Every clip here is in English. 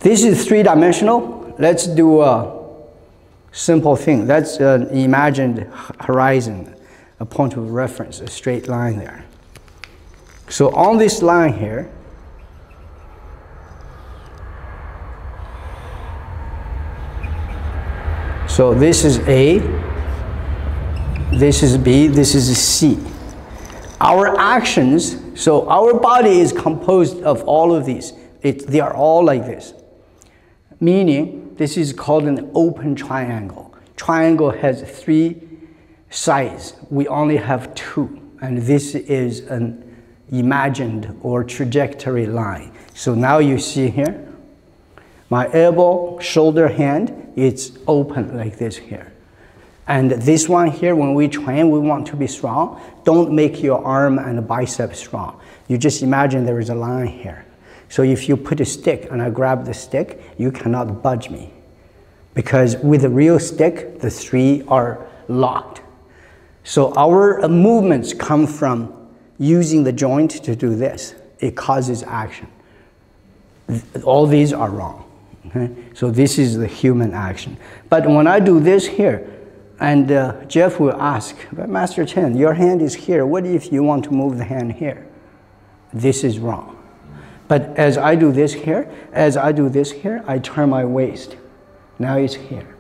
this is three-dimensional. Let's do a simple thing. That's an imagined horizon, a point of reference, a straight line there. So on this line here, so this is A, this is B, this is C. Our actions, so our body is composed of all of these. They are all like this. Meaning, this is called an open triangle. Triangle has three sides. We only have two. And this is an imagined or trajectory line. So now you see here, my elbow, shoulder, hand, it's open like this here. And this one here, when we train, we want to be strong. Don't make your arm and bicep strong. You just imagine there is a line here. So if you put a stick and I grab the stick, you cannot budge me. Because with a real stick, the three are locked. So our movements come from using the joint to do this. It causes action. All these are wrong. Okay? So this is the human action. But when I do this here, and Jeff will ask, but Master Chen, your hand is here. What if you want to move the hand here? This is wrong. But as I do this here, I turn my waist. Now it's here.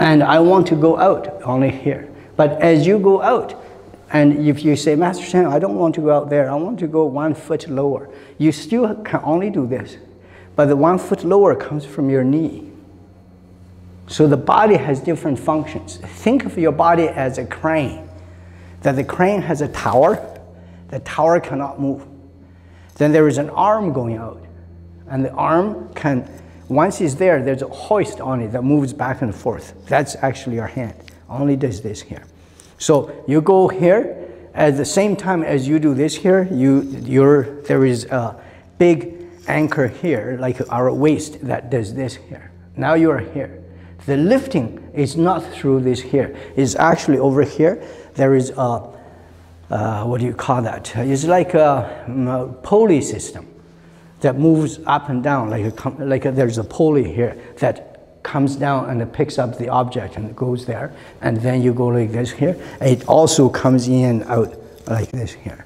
And I want to go out, only here. But as you go out, and if you say, Master Chen, I don't want to go out there, I want to go 1 foot lower, you still can only do this. But the 1 foot lower comes from your knee. So the body has different functions. Think of your body as a crane. That the crane has a tower. The tower cannot move. Then there is an arm going out. And the arm can, once it's there, there's a hoist on it that moves back and forth. That's actually your hand. Only does this here. So you go here. At the same time as you do this here, there is a big anchor here, like our waist, that does this here. Now you are here. The lifting is not through this here. It's actually over here. There is a, what do you call that? It's like a pulley system that moves up and down, there's a pulley here that comes down and it picks up the object and it goes there. And then you go like this here. It also comes in and out like this here.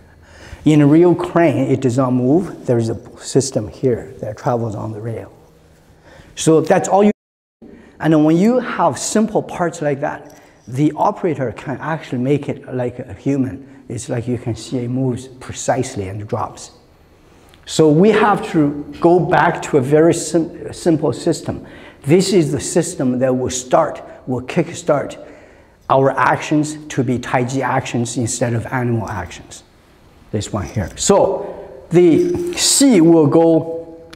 In a real crane, it does not move. There's a system here that travels on the rail. So that's all you. And when you have simple parts like that, the operator can actually make it like a human. It's like you can see it moves precisely and drops. So we have to go back to a very simple system. This is the system that will kickstart our actions to be Taiji actions instead of animal actions. This one here. So the C will go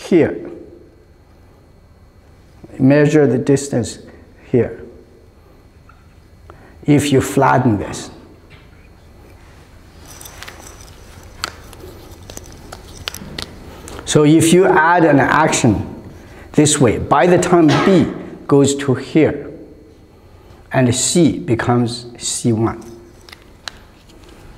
here. Measure the distance here. If you flatten this. So if you add an action this way, by the time B goes to here, and C becomes C1.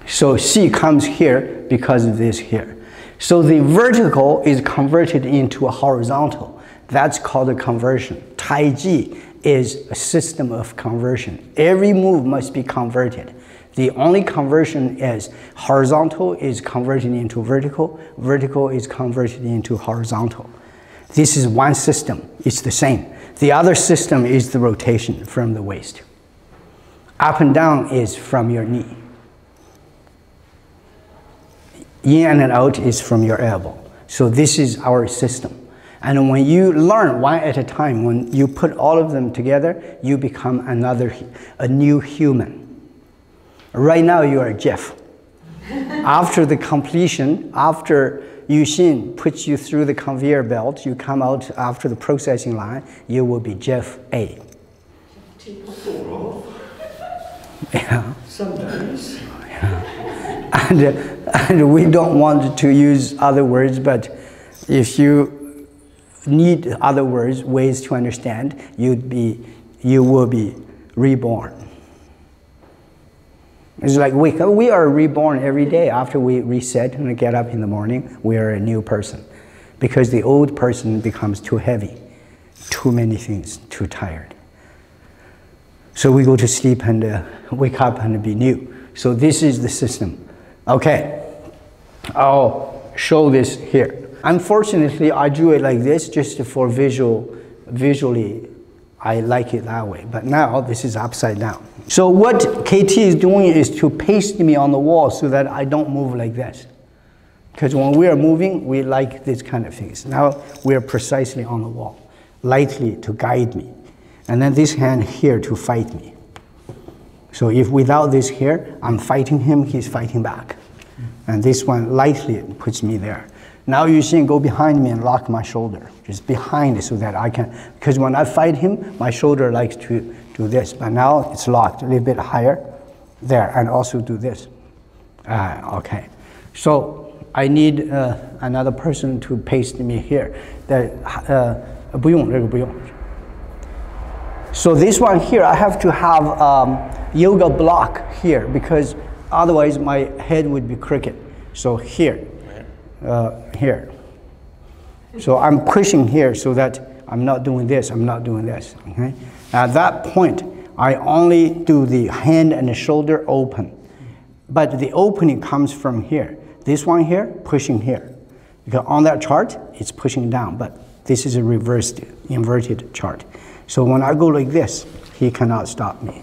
So C comes here because of this here. So the vertical is converted into a horizontal. That's called a conversion. Taiji is a system of conversion. Every move must be converted. The only conversion is horizontal is converted into vertical, vertical is converted into horizontal. This is one system. It's the same. The other system is the rotation from the waist. Up and down is from your knee. In and out is from your elbow. So this is our system. And when you learn one at a time, when you put all of them together, you become a new human. Right now you are Jeff. After the completion, after Yushin puts you through the conveyor belt, you come out after the processing line, you will be Jeff A. Yeah. Sometimes. Yeah. And we don't want to use other words, but if you need other words, ways to understand, you will be reborn. It's like we are reborn every day. After we reset and get up in the morning, we are a new person. because the old person becomes too heavy, too many things, too tired. So we go to sleep and wake up and be new. So this is the system. Okay, I'll show this here. Unfortunately, I drew it like this just for visually, I like it that way. But now this is upside down. So what KT is doing is to paste me on the wall so that I don't move like this. Because when we are moving, we like this kind of things. Now we are precisely on the wall, lightly to guide me. And then this hand here to fight me. So if without this here, I'm fighting him, he's fighting back. And this one lightly puts me there. Now you see him go behind me and lock my shoulder, just behind so that I can, because when I fight him, my shoulder likes to do this, but now it's locked a little bit higher there, and also do this. Okay, so I need another person to paste me here.不用，这个不用. So this one here, I have to have yoga block here because otherwise my head would be crooked. So here. Here. So I'm pushing here so that I'm not doing this, I'm not doing this. Okay? At that point, I only do the hand and the shoulder open. But the opening comes from here. This one here, pushing here. Because on that chart, it's pushing down, but this is a reversed, inverted chart. So when I go like this, he cannot stop me.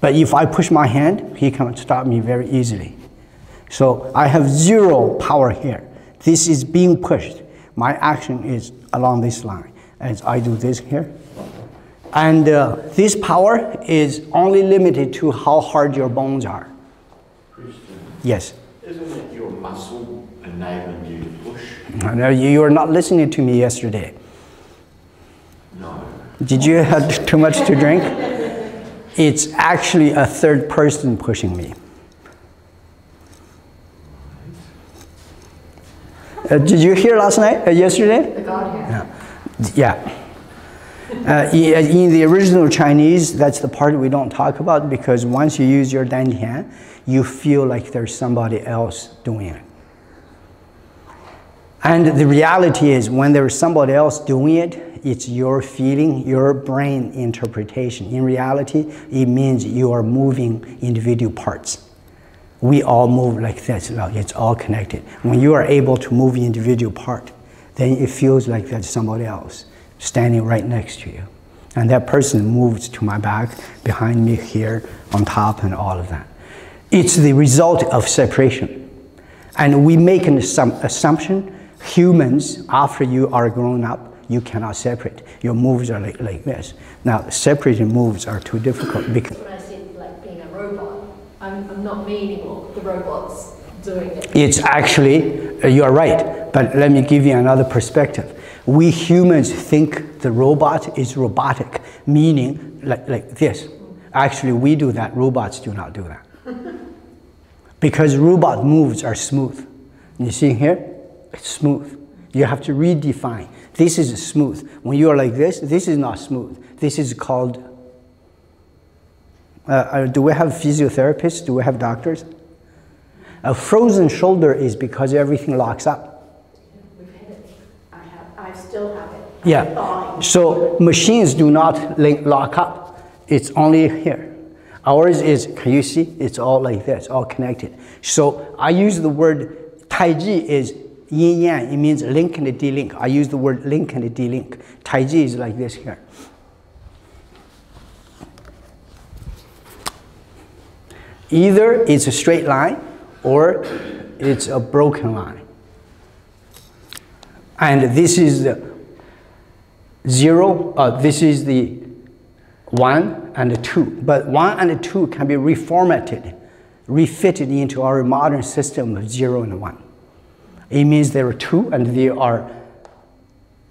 But if I push my hand, he can stop me very easily. So I have zero power here. This is being pushed. My action is along this line as I do this here. And this power is only limited to how hard your bones are. Christian, yes? Isn't it your muscle enabling you to push? No, you were not listening to me yesterday. No. Did you have too much to drink? It's actually a third person pushing me. Did you hear last night, yesterday? The God here. Yeah. In the original Chinese, that's the part we don't talk about because once you use your dantian, you feel like there's somebody else doing it. And the reality is when there's somebody else doing it, it's your feeling, your brain interpretation. In reality, it means you are moving individual parts. We all move like this, it's all connected. When you are able to move the individual part, then it feels like there's somebody else standing right next to you. And that person moves to my back, behind me here, on top, and all of that. It's the result of separation. And we make an assumption, humans, after you are grown up, you cannot separate. Your moves are like this. Now, separating moves are too difficult because When I said like being a robot, I'm not meaning what the robot's doing it. it's actually, you are right, but let me give you another perspective. We humans think the robot is robotic, meaning like this. Actually, we do that, robots do not do that. Because robot moves are smooth. You see here, it's smooth. You have to redefine. This is smooth. When you are like this is not smooth. This is called, do we have physiotherapists? Do we have doctors? A frozen shoulder is because everything locks up. We've had it. I still have it. Yeah, so machines do not lock up. It's only here. Ours is, can you see? It's all like this, all connected. So I use the word Taiji is yin yang. It means link and delink. I use the word link and delink. Taiji is like this here. Either it's a straight line or it's a broken line. And this is the 0, this is the 1 and the 2. But 1 and 2 can be reformatted, refitted into our modern system of 0 and 1. It means there are 2 and they are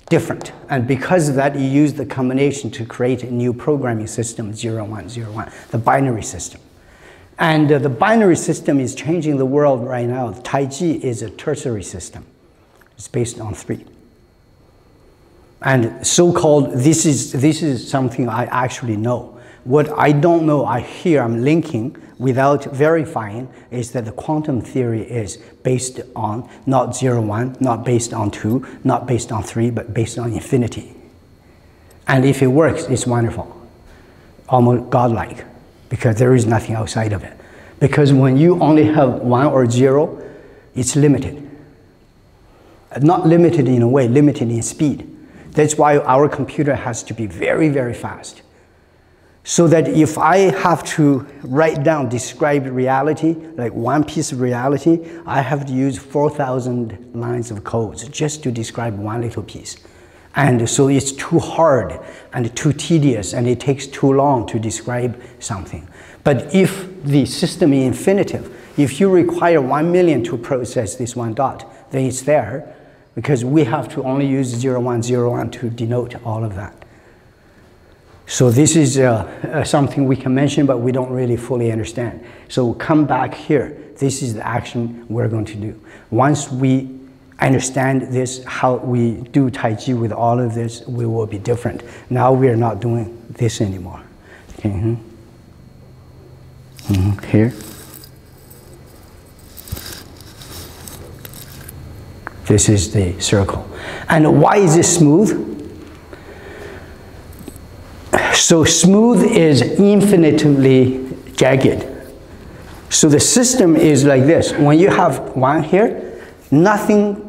different. And because of that, you use the combination to create a new programming system, 0, 1, 0, 1, the binary system. And the binary system is changing the world right now. Taiji is a tertiary system. It's based on 3. And so-called, this is something I actually know. What I don't know, I'm linking without verifying, is that the quantum theory is based on not 0, 1, not based on 2, not based on 3, but based on infinity. And if it works, it's wonderful, almost godlike, because there is nothing outside of it. Because when you only have 1 or 0, it's limited. Not limited in a way, limited in speed. That's why our computer has to be very, very fast. So that if I have to write down, describe reality, like one piece of reality, I have to use 4,000 lines of codes just to describe one little piece. And so it's too hard and too tedious, and it takes too long to describe something. But if the system is infinitive, if you require 1 million to process this one dot, then it's there, because we have to only use 0, 1, 0, 1 to denote all of that. So this is something we can mention, but we don't really fully understand. So come back here. This is the action we're going to do. Once we understand this, how we do Tai Chi with all of this, we will be different. Now we are not doing this anymore. Okay. Here. This is the circle. And why is it smooth? So smooth is infinitely jagged. So the system is like this. When you have 1 here, nothing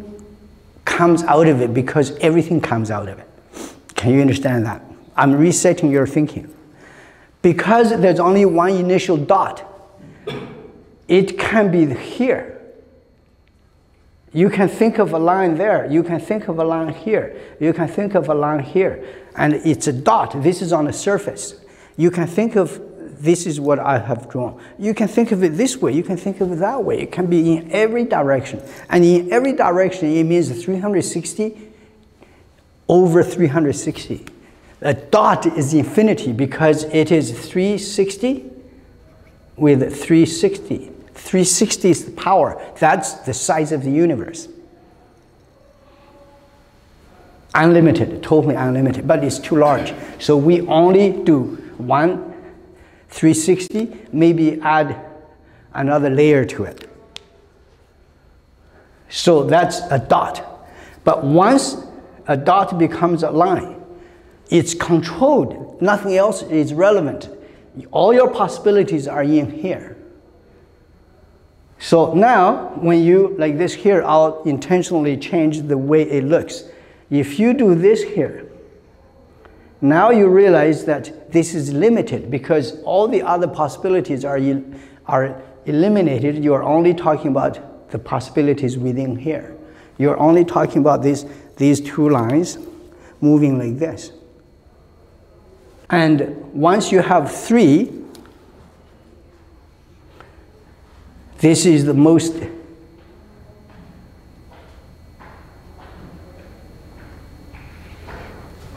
comes out of it because everything comes out of it. Can you understand that? I'm resetting your thinking. Because there's only one initial dot, it can be here. You can think of a line there. You can think of a line here. You can think of a line here. And it's a dot. This is on the surface. You can think of, this is what I have drawn. You can think of it this way. You can think of it that way. It can be in every direction. And in every direction, it means 360 over 360. A dot is infinity because it is 360 with 360. 360 is the power. That's the size of the universe. Unlimited, totally unlimited, but it's too large. So we only do 1 360, maybe add another layer to it. So that's a dot. But once a dot becomes a line, it's controlled. Nothing else is relevant. All your possibilities are in here. So now, when you, like this here, I'll intentionally change the way it looks. If you do this here, now you realize that this is limited because all the other possibilities are eliminated. You're only talking about the possibilities within here. You're only talking about these 2 lines moving like this. And once you have 3, this is the most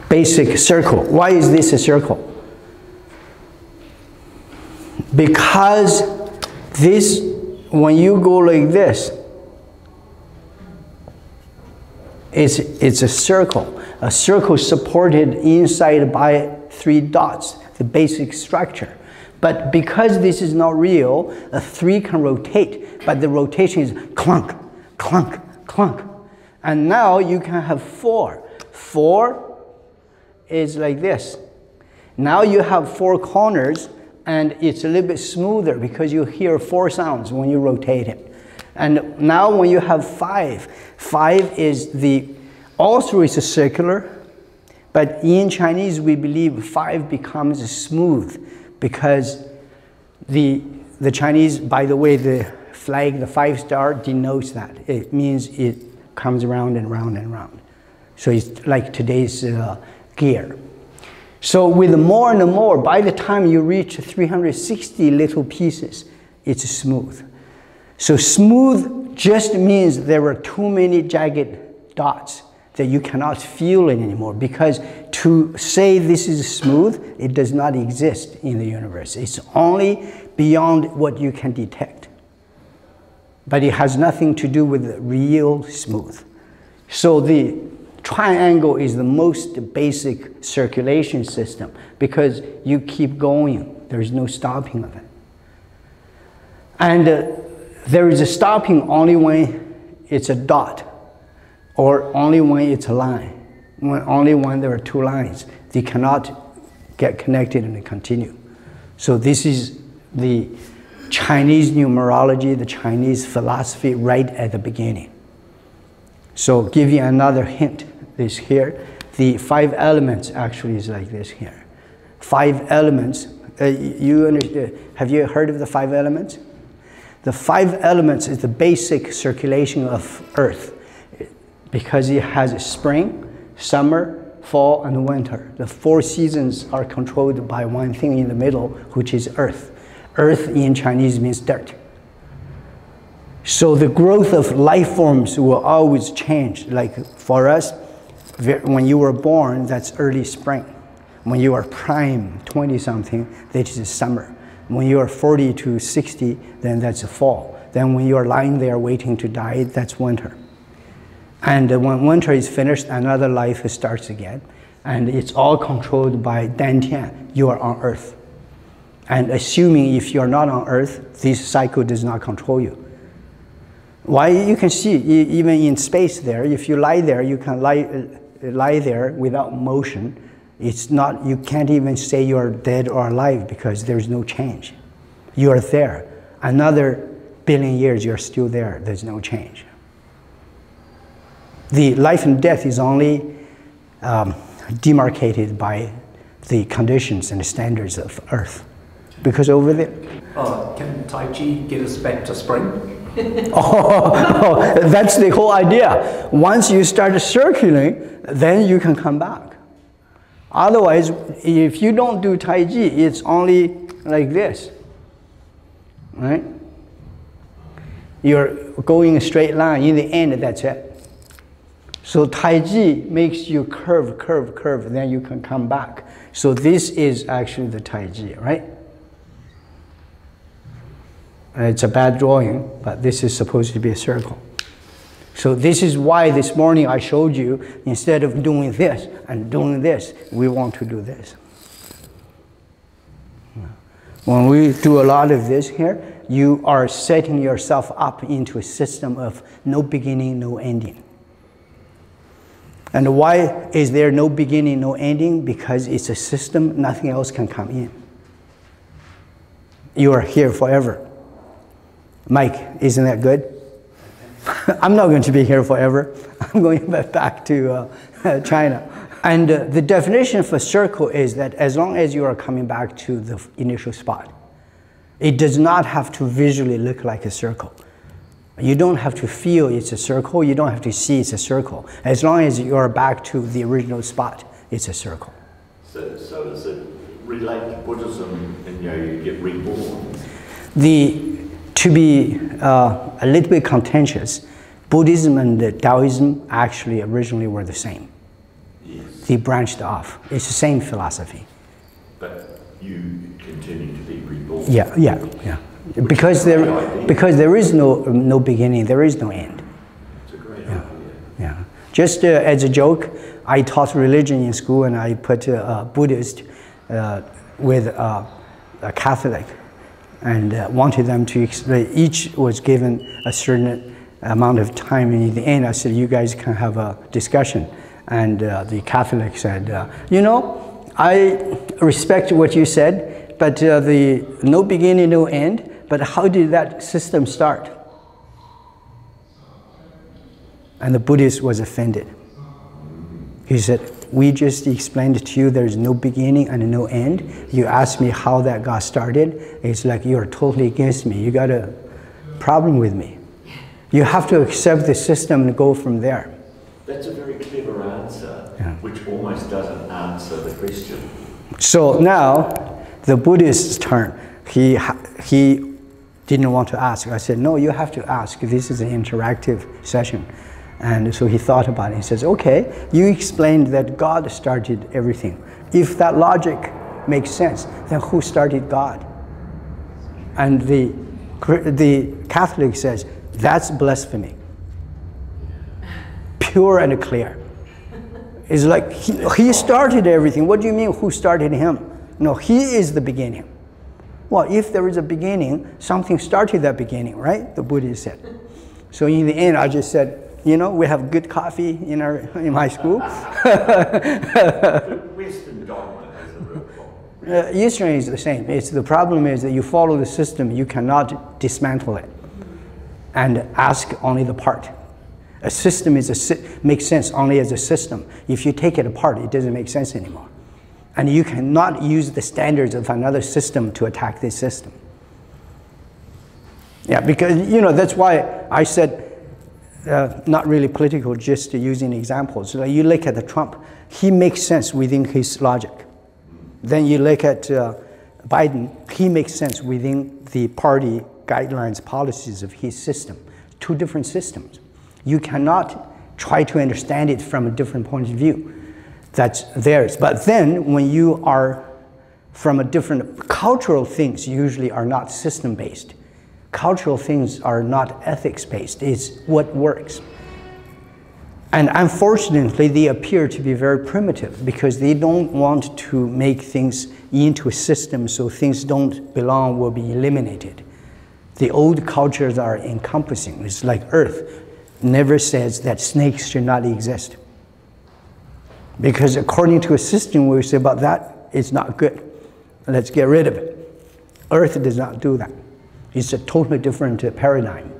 basic circle. Why is this a circle? Because this, when you go like this, it's a circle supported inside by 3 dots, the basic structure. But because this is not real, a 3 can rotate, but the rotation is clunk, clunk, clunk. And now you can have 4. 4 is like this. Now you have 4 corners, and it's a little bit smoother because you hear 4 sounds when you rotate it. And now when you have 5, 5 is also is a circular, but in Chinese we believe 5 becomes smooth. Because the Chinese, by the way, the flag, the 5-star denotes that. It means it comes around and round and round. So it's like today's gear. So with more and more, by the time you reach 360 little pieces, it's smooth. So smooth just means there are too many jagged dots that you cannot feel it anymore, because to say this is smooth, it does not exist in the universe. It's only beyond what you can detect. But it has nothing to do with the real smooth. So Triangle is the most basic circulation system because you keep going. There is no stopping of it. And there is a stopping only when it's a dot, or only when it's a line. Only when there are two lines. They cannot get connected and continue. So this is the Chinese numerology, the Chinese philosophy right at the beginning. So give you another hint, this here. The 5 elements actually is like this here. 5 elements, have you heard of the 5 elements? The 5 elements is the basic circulation of Earth because it has spring, summer, fall, and winter. The 4 seasons are controlled by one thing in the middle, which is Earth. Earth in Chinese means dirt. So the growth of life forms will always change. Like for us, when you were born, that's early spring. When you are prime, 20-something, that is summer. When you are 40 to 60, then that's fall. Then when you are lying there waiting to die, that's winter. And when winter is finished, another life starts again. And it's all controlled by Dantian. You are on Earth. And assuming if you're not on Earth, this cycle does not control you. Why? You can see, even in space there, if you lie there, you can lie there without motion. It's not, you can't even say you're dead or alive because there's no change. You are there. Another billion years, you're still there. There's no change. The life and death is only demarcated by the conditions and the standards of Earth. Because over there... can Tai Chi get us back to spring? That's the whole idea. Once you start circling, then you can come back. Otherwise, if you don't do Tai Chi, it's only like this, right? You're going a straight line. In the end, that's it. So Tai Chi makes you curve, curve, curve, then you can come back. So this is actually the Tai Chi, right? It's a bad drawing, but this is supposed to be a circle. So this is why this morning I showed you, instead of doing this and doing this, we want to do this. When we do a lot of this here, you are setting yourself up into a system of no beginning, no ending. And why is there no beginning, no ending? Because it's a system, nothing else can come in. You are here forever. Mike, isn't that good? I'm not going to be here forever. I'm going back to China. And the definition for circle is that as long as you are coming back to the initial spot, it does not have to visually look like a circle. You don't have to feel it's a circle. You don't have to see it's a circle. As long as you are back to the original spot, it's a circle. So does it relate to Buddhism and you get reborn? To be a little bit contentious, Buddhism and Taoism actually originally were the same. Yes. They branched off. It's the same philosophy. But you continue to be reborn. Yeah. Because there is no beginning, there is no end. It's a great idea. Yeah. Just as a joke, I taught religion in school, and I put a Buddhist with a Catholic, and wanted them to explain. Each was given a certain amount of time, and in the end I said, you guys can have a discussion. And the Catholic said, you know, I respect what you said, but the no beginning, no end, but how did that system start? And the Buddhist was offended. He said, we just explained to you there's no beginning and no end. You asked me how that got started. It's like you're totally against me. You got a problem with me. You have to accept the system and go from there. That's a very clever answer, which almost doesn't answer the question. So now, the Buddhist's turn. He didn't want to ask. I said, no, you have to ask. This is an interactive session. And so he thought about it. He says, okay, you explained that God started everything. If that logic makes sense, then who started God? And the Catholic says, that's blasphemy. Pure and clear. It's like he started everything. What do you mean, who started him? No, he is the beginning. Well, if there is a beginning, something started that beginning, right? The Buddha said. So in the end, I just said, you know, we have good coffee in my school. Western dogma is a real problem. Eastern is the same. The problem is that you follow the system, you cannot dismantle it and ask only the part. A system makes sense only as a system. If you take it apart, it doesn't make sense anymore. And you cannot use the standards of another system to attack this system. Yeah, because, you know, that's why I said, not really political, just using examples. Like you look at the Trump, he makes sense within his logic. Then you look at Biden, he makes sense within the party guidelines, policies of his system. Two different systems. You cannot try to understand it from a different point of view. That's theirs. But then when you are from a different, cultural things usually are not system-based. Cultural things are not ethics-based. It's what works. And unfortunately, they appear to be very primitive because they don't want to make things into a system so things don't belong will be eliminated. The old cultures are encompassing. It's like Earth never says that snakes should not exist. Because according to a system we say about that, it's not good. Let's get rid of it. Earth does not do that. It's a totally different paradigm.